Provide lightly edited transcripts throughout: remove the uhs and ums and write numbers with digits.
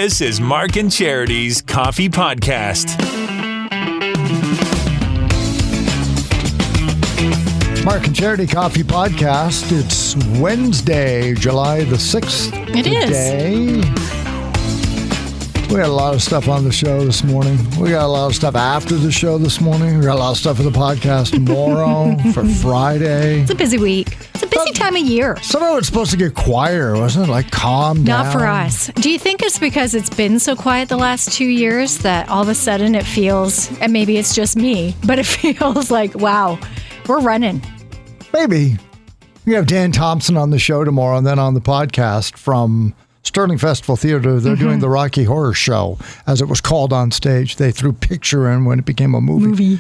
This is Mark and Charity's Coffee Podcast. Mark and Charity Coffee Podcast. It's Wednesday, July the 6th. It is. We got a lot of stuff on the show this morning. We got a lot of stuff after the show this morning. We got a lot of stuff for the podcast tomorrow, for Friday. It's a busy week. It's a busy time of year. Somehow it's supposed to get quieter, wasn't it? Like calm down. Not for us. Do you think it's because it's been so quiet the last 2 years that all of a sudden it feels, and maybe it's just me, but it feels like, wow, we're running. Maybe. We have Dan Thompson on the show tomorrow, and then on the podcast from Sterling Festival Theater, they're doing the Rocky Horror Show, as it was called on stage. They threw picture in when it became a movie.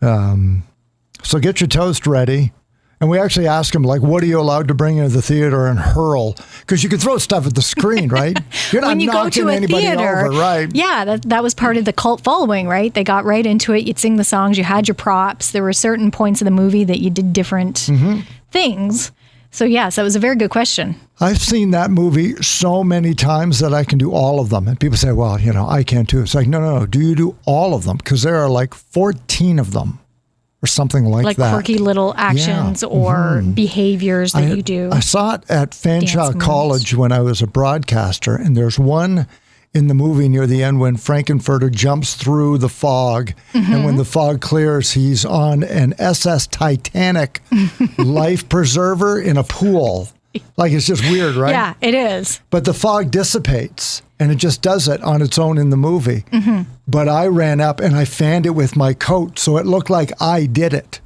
So get your toast ready. And we actually asked him, like, what are you allowed to bring into the theater and hurl? Because you can throw stuff at the screen, right? You're not when you knocking go to a anybody theater, over, right? Yeah, that was part of the cult following, right? They got right into it. You'd sing the songs. You had your props. There were certain points of the movie that you did different things. So, yes, that was a very good question. I've seen that movie so many times that I can do all of them. And people say, well, you know, I can't too. It's like, no. Do you do all of them? Because there are like 14 of them or something like that. Like quirky little actions or behaviors that you do. I saw it at Fanshawe College when I was a broadcaster. And there's one in the movie near the end when Frankenfurter jumps through the fog. And when the fog clears, he's on an SS Titanic life preserver in a pool. Like, it's just weird, right? Yeah, it is. But the fog dissipates, and it just does it on its own in the movie. But I ran up and I fanned it with my coat, so it looked like I did it.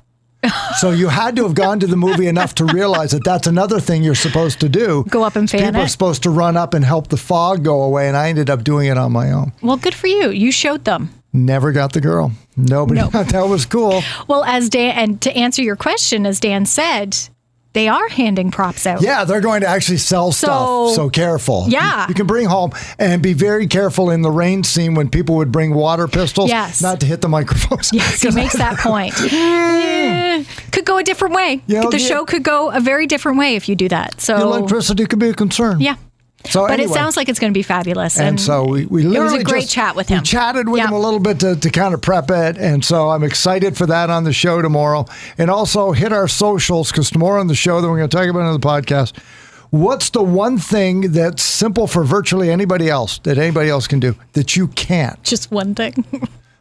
So you had to have gone to the movie enough to realize that that's another thing you're supposed to do. Go up and fan People it. are supposed to run up and help the fog go away, and I ended up doing it on my own. Well, good for you. You showed them. Never got the girl. Nobody thought that was cool. Well, as Dan, and to answer your question, as Dan said, they are handing props out. Yeah, they're going to actually sell stuff. So careful. Yeah. You can bring home and be very careful in the rain scene when people would bring water pistols. Yes. Not to hit the microphones. Yes, he makes that point. Could go a different way. Yeah, the show could go a very different way if you do that. So electricity could be a concern. Yeah. So but anyway, it sounds like it's going to be fabulous. And so we literally it was a great chat with him. We chatted with him a little bit to kind of prep it. And so I'm excited for that on the show tomorrow. And also hit our socials, because tomorrow on the show that we're going to talk about on the podcast, what's the one thing that's simple for virtually anybody else that anybody else can do that you can't? Just one thing.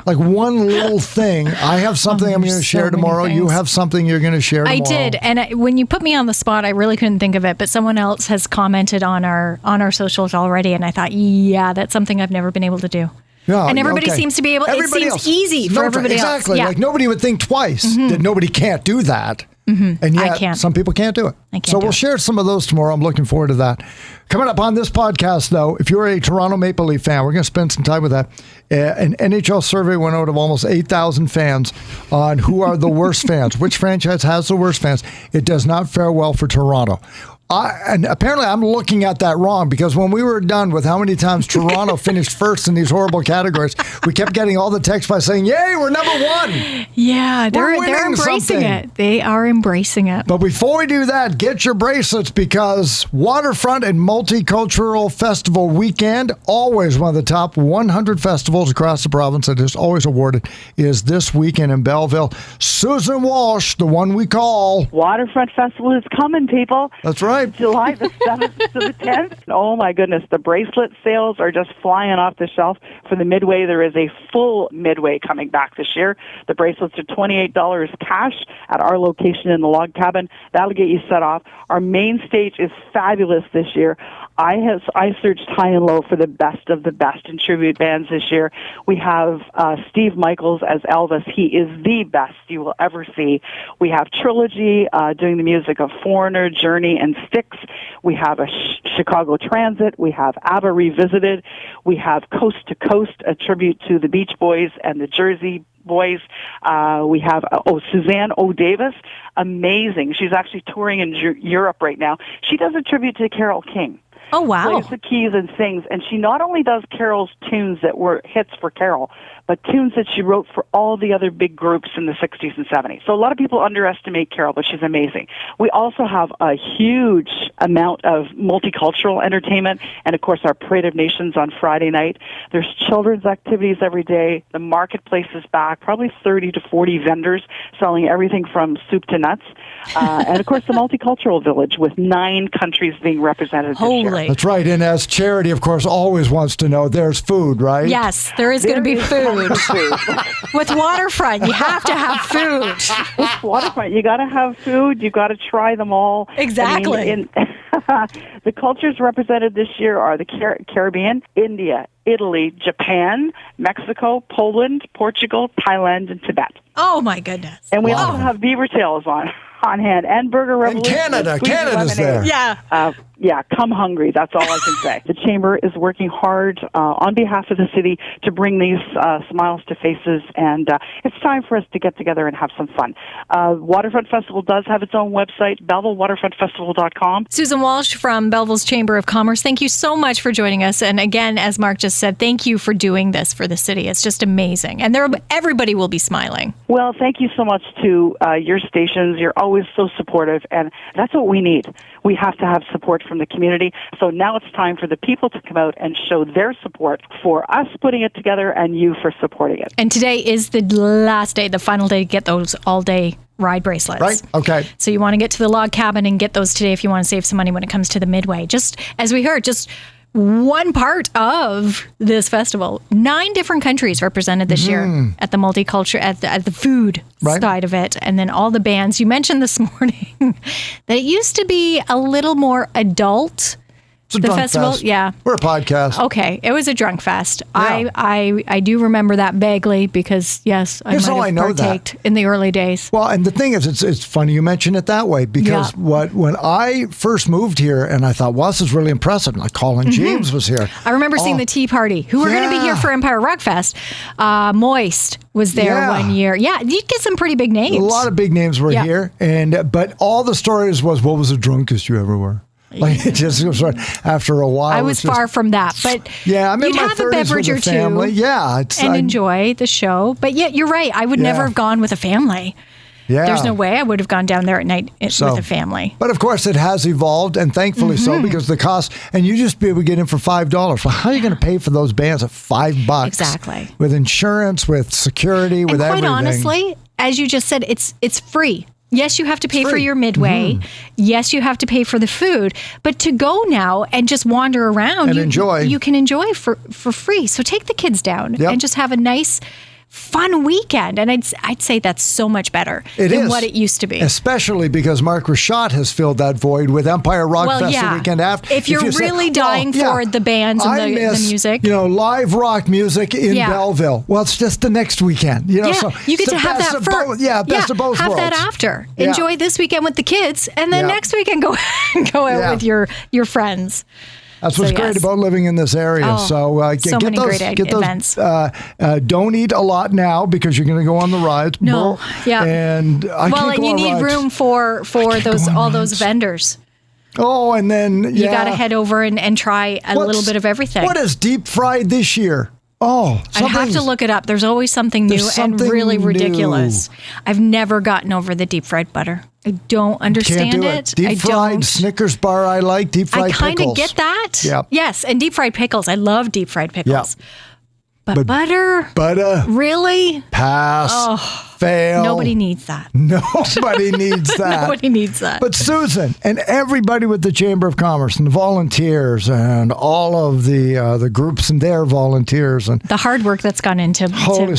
Like one little thing. I have something I'm going to share tomorrow. You have something you're going to share tomorrow. I did. And when you put me on the spot, I really couldn't think of it. But someone else has commented on our socials already. And I thought, yeah, that's something I've never been able to do. Yeah, and everybody seems to be able, it seems easy for everybody else. Exactly. Yeah. Like nobody would think twice that nobody can't do that. And yet some people can't do it. So we'll share some of those tomorrow. I'm looking forward to that. Coming up on this podcast, though, if you're a Toronto Maple Leaf fan, we're going to spend some time with that. An NHL survey went out of almost 8,000 fans on who are the worst fans. Which franchise has the worst fans? It does not fare well for Toronto. And apparently I'm looking at that wrong, because when we were done with how many times Toronto finished first in these horrible categories, we kept getting all the texts by saying, yay, we're number one. Yeah, they're embracing it. They are embracing it. But before we do that, get your bracelets, because Waterfront and Multicultural Festival weekend, always one of the top 100 festivals across the province that is always awarded, is this weekend in Belleville. Susan Walsh, the one we call Waterfront Festival, is coming, people. That's right. July the 7th to the 10th. Oh, my goodness. The bracelet sales are just flying off the shelf. For the Midway, there is a full Midway coming back this year. The bracelets are $28 cash at our location in the log cabin. That'll get you set off. Our main stage is fabulous this year. I searched high and low for the best of the best in tribute bands this year. We have Steve Michaels as Elvis. He is the best you will ever see. We have Trilogy doing the music of Foreigner, Journey, and Styx. We have a Chicago Transit. We have ABBA Revisited. We have Coast to Coast, a tribute to the Beach Boys and the Jersey Boys. We have Suzanne O. Davis, amazing. She's actually touring in Europe right now. She does a tribute to Carole King. Oh, wow. Plays the keys and sings. And she not only does Carol's tunes that were hits for Carol, but tunes that she wrote for all the other big groups in the 60s and 70s. So a lot of people underestimate Carol, but she's amazing. We also have a huge amount of multicultural entertainment, and of course our Parade of Nations on Friday night. There's children's activities every day. The marketplace is back, probably 30 to 40 vendors selling everything from soup to nuts. And of course the Multicultural Village with 9 countries being represented this year. That's right. And as Charity, of course, always wants to know, there's food, right? Yes, there is going to be food. With Waterfront, you have to have food. With Waterfront, you got to have food. You got to try them all. Exactly. I mean, the cultures represented this year are the Caribbean, India, Italy, Japan, Mexico, Poland, Portugal, Thailand, and Tibet. Oh, my goodness. And we also have beaver tails on hand and Burger Revolution. And Canada's there. Yeah. Come hungry. That's all I can say. The Chamber is working hard on behalf of the city to bring these smiles to faces, and it's time for us to get together and have some fun. Waterfront Festival does have its own website, BellevilleWaterfrontFestival.com. Susan Walsh from Belleville's Chamber of Commerce, thank you so much for joining us. And again, as Mark just said, thank you for doing this for the city. It's just amazing. And everybody will be smiling. Well, thank you so much to your stations. You're always so supportive, and that's what we need. We have to have support from the community. So now it's time for the people to come out and show their support for us putting it together and you for supporting it. And today is the last day, the final day to get those all-day ride bracelets. Right. Okay. So you want to get to the log cabin and get those today if you want to save some money when it comes to the Midway. Just as we heard, just one part of this festival. 9 different countries represented this year at the multicultural, at the food side of it. And then all the bands. You mentioned this morning that it used to be a little more adult. It's a drunk festival, fest. yeah. We're a podcast. Okay, it was a drunk fest. Yeah. I do remember that vaguely because, yes, I might have partaked in the early days. Well, and the thing is, it's funny you mention it that way because when I first moved here and I thought, well, this is really impressive. Like Colin James was here. I remember seeing the Tea Party, who were going to be here for Empire Rock Fest. Moist was there one year. Yeah, you'd get some pretty big names. A lot of big names were here, but all the stories was, what was the drunkest you ever were? Like it just was after a while. I was far from that, but I'm in you'd my have a beverage or family. two, and enjoy the show. But yeah, you're right. I would never have gone with a family. Yeah. There's no way I would have gone down there at night with a family. But of course, it has evolved, and thankfully so, because the cost, and you just be able to get in for $5. Well, how are you going to pay for those bands at $5? Exactly. With insurance, with security, with everything. Quite honestly, as you just said, it's free. Yes, you have to pay for your Midway. Yes, you have to pay for the food. But to go now and just wander around and enjoy, you can enjoy for free. So take the kids down and just have a nice, fun weekend. And I'd say that's so much better than what it used to be. Especially because Mark Rashad has filled that void with Empire Rock Fest the weekend after. If you're really dying for the bands and the music. Live rock music in Belleville. Well, it's just the next weekend. So you get to have that first. Best of both worlds. Have that after. Enjoy this weekend with the kids, and then next weekend go out with your friends. That's what's great about living in this area. Get many those, great get events. Don't eat a lot now because you're going to go on the rides. No, and you need room for those vendors. Oh, and then you got to head over and try a little bit of everything. What is deep fried this year? Oh, I have to look it up. There's always something new and really ridiculous. I've never gotten over the deep fried butter. I don't understand it. Deep fried Snickers bar, I like. Deep fried pickles. I kind of get that. Yep. Yes, and deep fried pickles. I love deep fried pickles. Yep. But butter? Butter? Really? Pass. Fail. Nobody needs that. Nobody needs that. Nobody needs that. But Susan and everybody with the Chamber of Commerce and the volunteers and all of the groups and their volunteers and the hard work that's gone into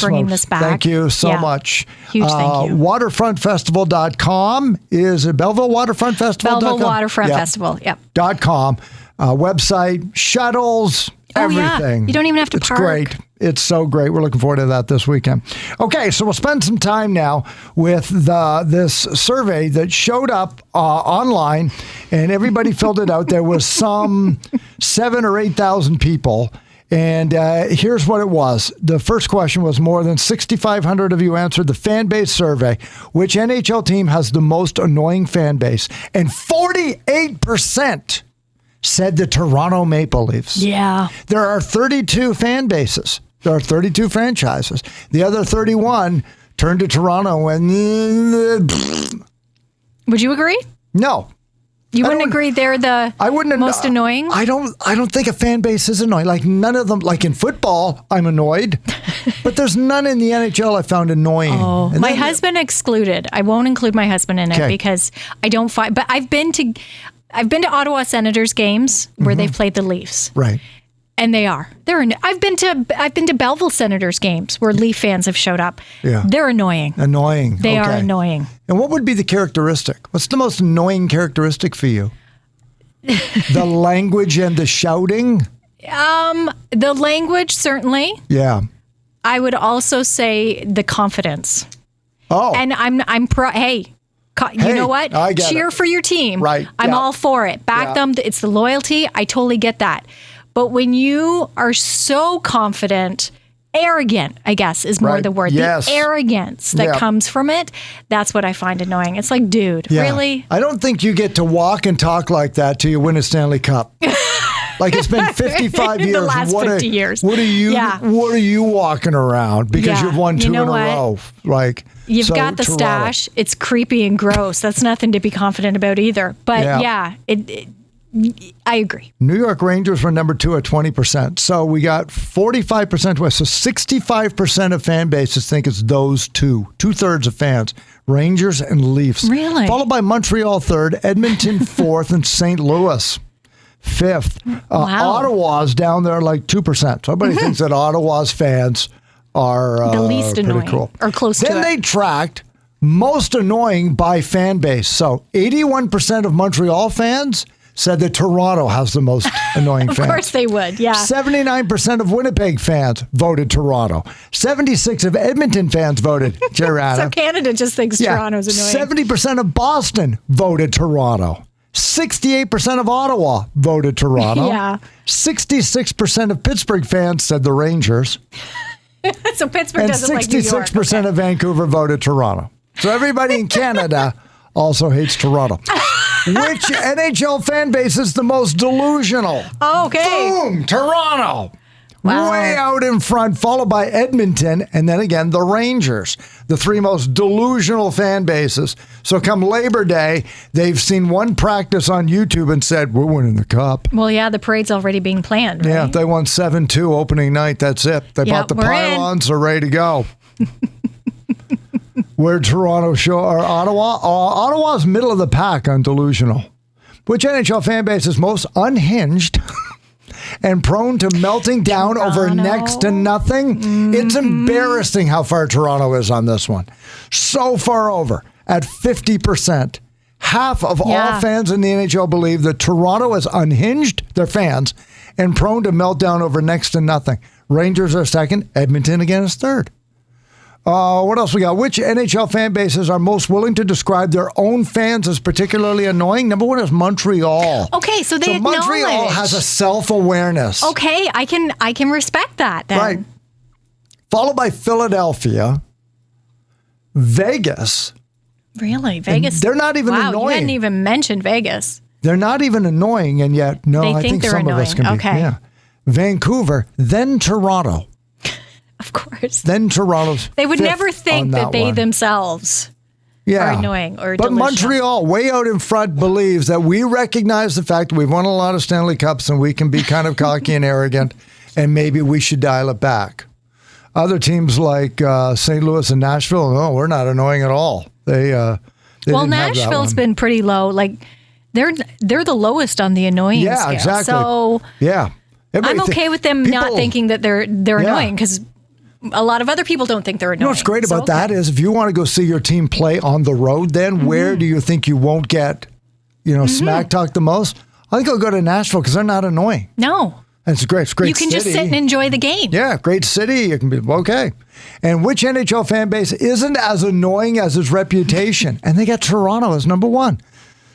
bringing this back. Thank you so much. Huge thank you. Waterfrontfestival.com. Is it Belleville Waterfront Festival? Belleville Waterfront Festival. Yep. .com. Website, shuttles, everything. Yeah. You don't even have to park. It's great. It's so great. We're looking forward to that this weekend. Okay, so we'll spend some time now with this survey that showed up online, and everybody filled it out. There was some 7,000 or 8,000 people. And here's what it was. The first question was more than 6,500 of you answered the fan base survey. Which NHL team has the most annoying fan base? And 48%, said the Toronto Maple Leafs. Yeah. There are 32 fan bases. There are 32 franchises. The other 31 turned to Toronto and... Would you agree? No. You wouldn't agree they're the most annoying? I don't think a fan base is annoying. Like none of them, like in football, I'm annoyed. But there's none in the NHL I found annoying. Oh, my husband excluded. I won't include my husband in it because I don't find, but I've been to Ottawa Senators games where they've played the Leafs. Right. And I've been to Belleville Senators games where Leaf fans have showed up. Yeah. They're annoying. Annoying. They are annoying. And what would be the characteristic? What's the most annoying characteristic for you? The language and the shouting? The language, certainly. Yeah. I would also say the confidence. Oh. And you know what? Cheer for your team. Right. I'm all for it. Back them. It's the loyalty. I totally get that. But when you are so confident, arrogant, I guess, is more the word. Yes. The arrogance that comes from it, that's what I find annoying. It's like, dude, really? I don't think you get to walk and talk like that till you win a Stanley Cup. Like it's been 55 years. The last 50 years. What are you walking around? Because you've won two in a row. Like you've got the Toronto stash. It's creepy and gross. That's nothing to be confident about either. But I agree. New York Rangers were number 2 at 20%. So we got 45% west. So 65% of fan bases think it's those two. 2/3 of fans. Rangers and Leafs. Really? Followed by Montreal 3rd, Edmonton 4th, and St. Louis 5th. Ottawa's down there like 2%. So everybody thinks that Ottawa's fans are the least annoying cool. Or close to it. Then they tracked most annoying by fan base. So 81% of Montreal fans said that Toronto has the most annoying fans. Of course they would, yeah. 79% of Winnipeg fans voted Toronto. 76% of Edmonton fans voted Gerrard. So Canada just thinks Toronto's annoying. 70% of Boston voted Toronto. 68% of Ottawa voted Toronto. Yeah. 66% of Pittsburgh fans said the Rangers. So Pittsburgh doesn't like New York. And 66% of Vancouver voted Toronto. So everybody in Canada also hates Toronto. Which NHL fan base is the most delusional? Okay. Boom! Toronto. Wow. Way out in front, followed by Edmonton, and then again, the Rangers. The 3 most delusional fan bases. So come Labor Day, they've seen one practice on YouTube and said, we're winning the Cup. Well, yeah, the parade's already being planned, right? Yeah, they won 7-2 opening night. That's it. They bought the pylons, are ready to go. Where Toronto or Ottawa? Ottawa's middle of the pack on delusional. Which NHL fan base is most unhinged and prone to melting down over next to nothing? Mm-hmm. It's embarrassing how far Toronto is on this one. So far over at 50%. Half of all fans in the NHL believe that Toronto is unhinged, their fans, and prone to melt down over next to nothing. Rangers are second. Edmonton again is third. What else we got? Which NHL fan bases are most willing to describe their own fans as particularly annoying? Number 1 is Montreal. Okay, so they acknowledge. Montreal has a self-awareness. Okay, I can respect that then. Right. Followed by Philadelphia, Vegas. Really? Vegas? And they're not even annoying. You hadn't even mentioned Vegas. They're not even annoying, and yet, I think they're some annoying. of us can be. Okay. Yeah. Vancouver, then Toronto. Of course. Then Toronto's They would never think that they themselves are annoying or But delusional. Montreal, way out in front, believes that we recognize the fact that we've won a lot of Stanley Cups and we can be kind of cocky and arrogant, and maybe we should dial it back. Other teams like St. Louis and Nashville, no, we're not annoying at all. They Nashville's been pretty low. Like they're the lowest on the annoying scale. Yeah, exactly. So I'm okay with them not thinking that they're annoying because a lot of other people don't think they're annoying. You know what's great about that is if you want to go see your team play on the road, then where do you think you won't get, smack talk the most? I think I'll go to Nashville because they're not annoying. No. And it's great. It's great. You can just sit and enjoy the game. Yeah, great city. You can be okay. And which NHL fan base isn't as annoying as its reputation? And they got Toronto as number 1.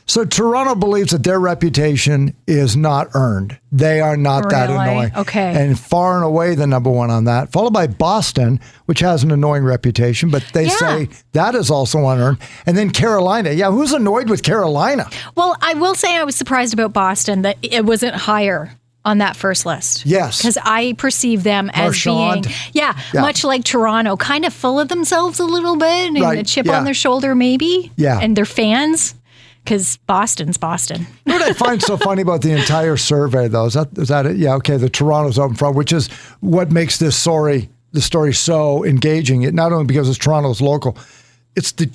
So Toronto believes that their reputation is not earned. They are not that annoying. Okay. And far and away the number one on that, followed by Boston, which has an annoying reputation, but they say that is also unearned. And then Carolina. Yeah, who's annoyed with Carolina? Well, I will say I was surprised about Boston that it wasn't higher on that first list. Yes. Because I perceive them as being, much like Toronto, kind of full of themselves a little bit and a chip on their shoulder maybe. Yeah. And their fans. Because Boston's Boston. You know what I find so funny about the entire survey, though? Is that it? Yeah, okay, the Toronto's up in front, which is what makes the story so engaging. It not only because it's Toronto's local, it's the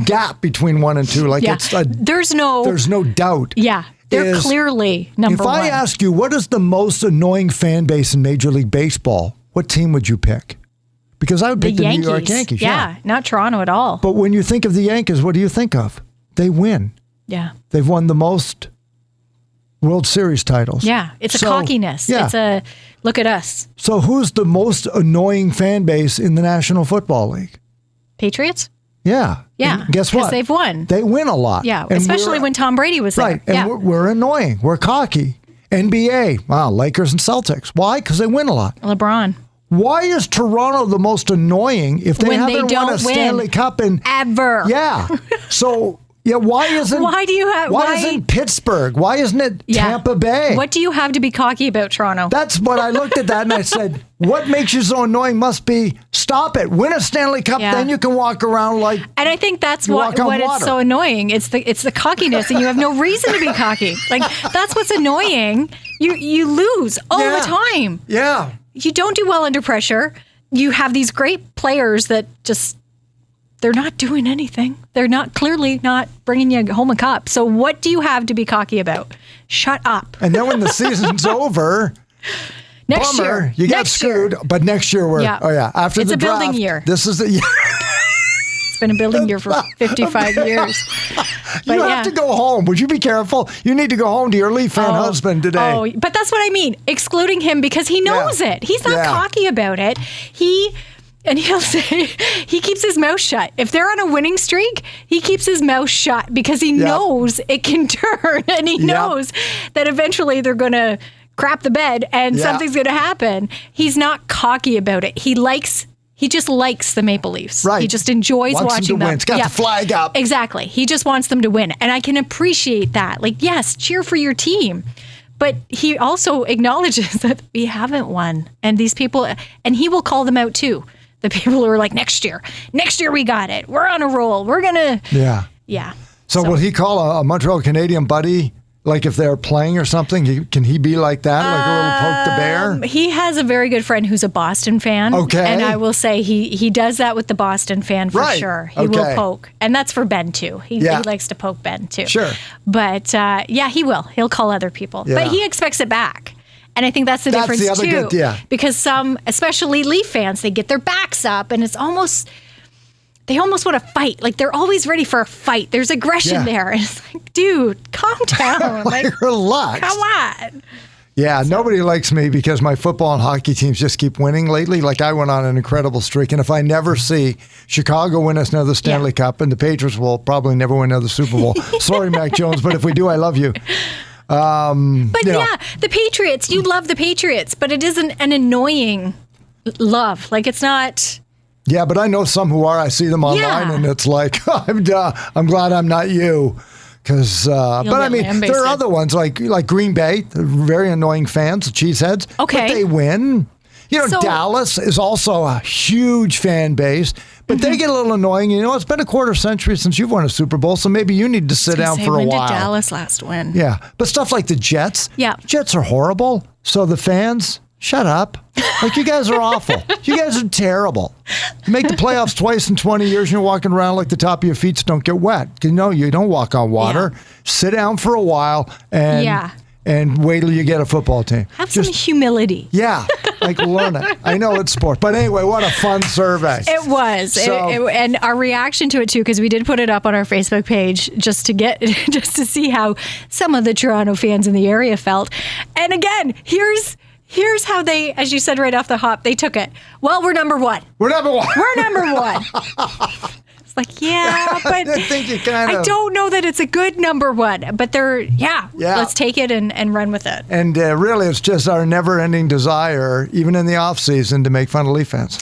gap between 1 and 2. Like there's no doubt. Yeah, they're clearly number one. If I ask you, what is the most annoying fan base in Major League Baseball? What team would you pick? Because I would pick the New York Yankees. Yeah, not Toronto at all. But when you think of the Yankees, what do you think of? They win. Yeah. They've won the most World Series titles. Yeah. It's a cockiness. Yeah. It's a look at us. So who's the most annoying fan base in the National Football League? Patriots? Yeah. Yeah. And guess what? Because they've won. They win a lot. Yeah. And especially when Tom Brady was there. Right. And we're annoying. We're cocky. NBA. Wow. Lakers and Celtics. Why? Because they win a lot. LeBron. Why is Toronto the most annoying if they haven't won a Stanley Cup in ever? Yeah. So yeah, why isn't Pittsburgh? Why isn't it Tampa Bay? What do you have to be cocky about Toronto? That's what I looked at that and I said, what makes you so annoying must be stop it. Win a Stanley Cup, then you can walk around like. And I think that's what it's so annoying. It's the cockiness, and you have no reason to be cocky. Like that's what's annoying. You lose all the time. Yeah. You don't do well under pressure. You have these great players that just. They're not doing anything. They're clearly not bringing you home a cup. So what do you have to be cocky about? Shut up. And then when the season's over, next year you get screwed. But next year after the draft. It's a building year. This is the year. It's been a building year for 55 years. But you have to go home. Would you be careful? You need to go home to your Leaf fan husband today. Oh, but that's what I mean. Excluding him because he knows it. He's not cocky about it. And he'll say, he keeps his mouth shut. If they're on a winning streak, he keeps his mouth shut because he knows it can turn and he knows that eventually they're going to crap the bed and something's going to happen. He's not cocky about it. He just likes the Maple Leafs. Right. He just enjoys watching them. It's got the flag up. Exactly. He just wants them to win. And I can appreciate that. Like, yes, cheer for your team. But he also acknowledges that we haven't won. And these people, and he will call them out too. The people who are like, next year we got it. We're on a roll. We're going to. Yeah. So will he call a Montreal Canadian buddy, like if they're playing or something? Can he be like that, like a little poke the bear? He has a very good friend who's a Boston fan. Okay. And I will say he does that with the Boston fan for sure. He will poke. And that's for Ben too. He likes to poke Ben too. Sure. But he will. He'll call other people. Yeah. But he expects it back. And I think that's the difference too. Because some, especially Leaf fans, they get their backs up and they almost want to fight. Like they're always ready for a fight. There's aggression there. And it's like, dude, calm down. like relax. Come on. Yeah, nobody likes me because my football and hockey teams just keep winning lately. Like I went on an incredible streak. And if I never see Chicago win us another Stanley Cup, and the Patriots will probably never win another Super Bowl. Sorry, Mac Jones, but if we do, I love you. The Patriots, you love the Patriots, but it isn't an annoying love. Like it's not. Yeah, but I know some who are. I see them online and it's like, I'm glad I'm not you. Because, but I mean, there are other ones like Green Bay, very annoying fans, cheeseheads. Okay. But they win. Dallas is also a huge fan base, but they get a little annoying. It's been a quarter century since you've won a Super Bowl, so maybe you need to sit down for a while. When did Dallas last win? Yeah, but stuff like the Jets. Yeah. Jets are horrible, so the fans, shut up. Like, you guys are awful. You guys are terrible. You make the playoffs twice in 20 years, and you're walking around like the top of your feet don't get wet. You don't walk on water. Yeah. Sit down for a while and wait till you get a football team. Have some humility. Yeah, like learn it. I know it's sport, but anyway, what a fun survey. It was, and our reaction to it too, because we did put it up on our Facebook page just to see how some of the Toronto fans in the area felt. And again, here's how they, as you said right off the hop, they took it. Well, we're number one. We're number one. We're number one. It's Like, yeah, but I think you kind of... I don't know that it's a good number one, but let's take it and run with it. And really, it's just our never-ending desire, even in the off-season, to make fun of Leaf fans.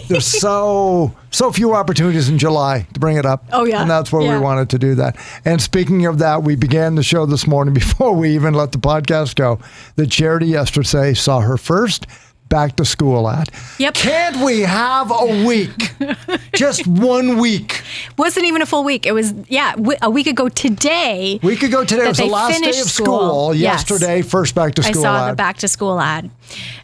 There's so few opportunities in July to bring it up. Oh, yeah. And that's where we wanted to do that. And speaking of that, we began the show this morning before we even let the podcast go. The Charity yesterday saw her first back-to-school ad. Yep. Can't we have a week? Just 1 week. Wasn't even a full week. It was, a week ago today. It was the last day of school. Yesterday, first back-to-school ad. I saw the back-to-school ad.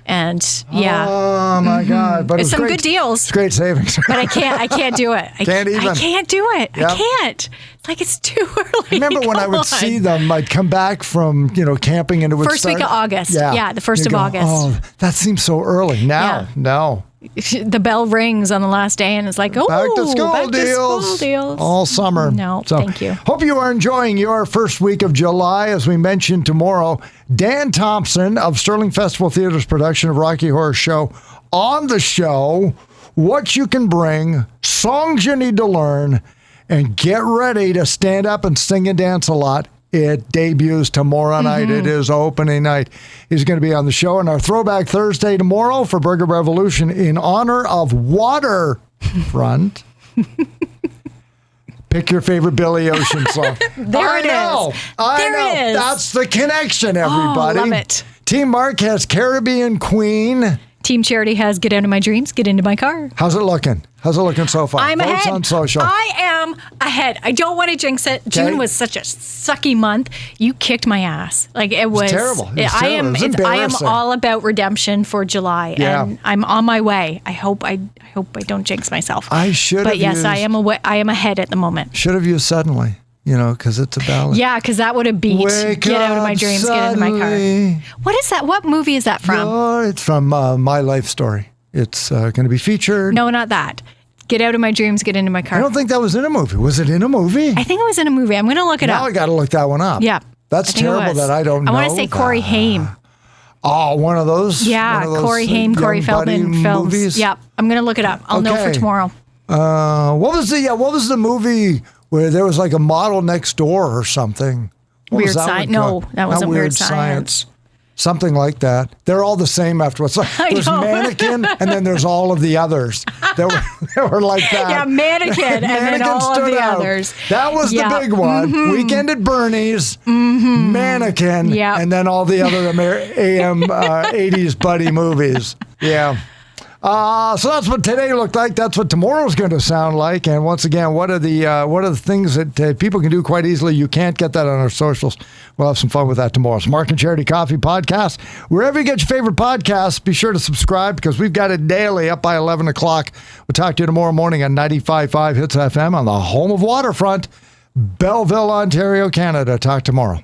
And, yeah. Oh, my God. But it's some good deals. It's great savings. But I can't do it. I can't do it. Yep. I can't. It's like it's too early. Remember when I would see them, I'd come back from, camping and it would first start. Week of August. Yeah, the 1st of August. Oh, that seems so early. No. The bell rings on the last day and it's like, back to school deals. All summer. No, thank you. Hope you are enjoying your first week of July. As we mentioned tomorrow, Dan Thompson of Sterling Festival Theater's production of Rocky Horror Show on the show, what you can bring, songs you need to learn, and get ready to stand up and sing and dance a lot. It debuts tomorrow night. It is opening night. He's going to be on the show on our Throwback Thursday tomorrow for Burger Revolution in honor of Waterfront. Pick your favorite Billy Ocean song. There it is. I know. That's the connection, everybody. Oh, love it. Team Mark has Caribbean Queen. Team Charity has Get Out of My Dreams, Get Into My Car. How's it looking? So far? I'm Votes ahead. On social. I am ahead. I don't want to jinx it. June was such a sucky month. You kicked my ass. Like it was terrible. I am all about redemption for July, and I'm on my way. I hope I don't jinx myself. I should. But yes, I am ahead at the moment. Should have used Suddenly. Because it's a ballad. Yeah, because that would have beat Get Out of My Dreams, Get Into My Car. What is that? What movie is that from? It's from My Life Story. It's going to be featured. No, not that. Get Out of My Dreams, Get Into My Car. I don't think that was in a movie. Was it in a movie? I think it was in a movie. I'm going to look it up. Now I got to look that one up. Yeah. That's terrible that I don't know. I want to say Corey Haim. Oh, one of those? Yeah, Corey Haim, Corey Feldman films. Movies? Yeah, I'm going to look it up. I'll know for tomorrow. What was the movie where there was like a model next door or something? Weird Science? No, that wasn't Weird Science. Something like that. They're all the same afterwards. There's Mannequin, and then there's all of the others. They were like that. Yeah, Mannequin, and then all of the others. That was the big one. Weekend at Bernie's, Mannequin, and then all the other AM 80s buddy movies. Yeah. So that's what today looked like. That's what tomorrow's going to sound like. And once again, what are the things that people can do quite easily? You can't get that on our socials. We'll have some fun with that tomorrow. It's Mark and Charity Coffee Podcast. Wherever you get your favorite podcasts, be sure to subscribe because we've got it daily up by 11 o'clock. We'll talk to you tomorrow morning on 95.5 Hits FM on the home of Waterfront, Belleville, Ontario, Canada. Talk tomorrow.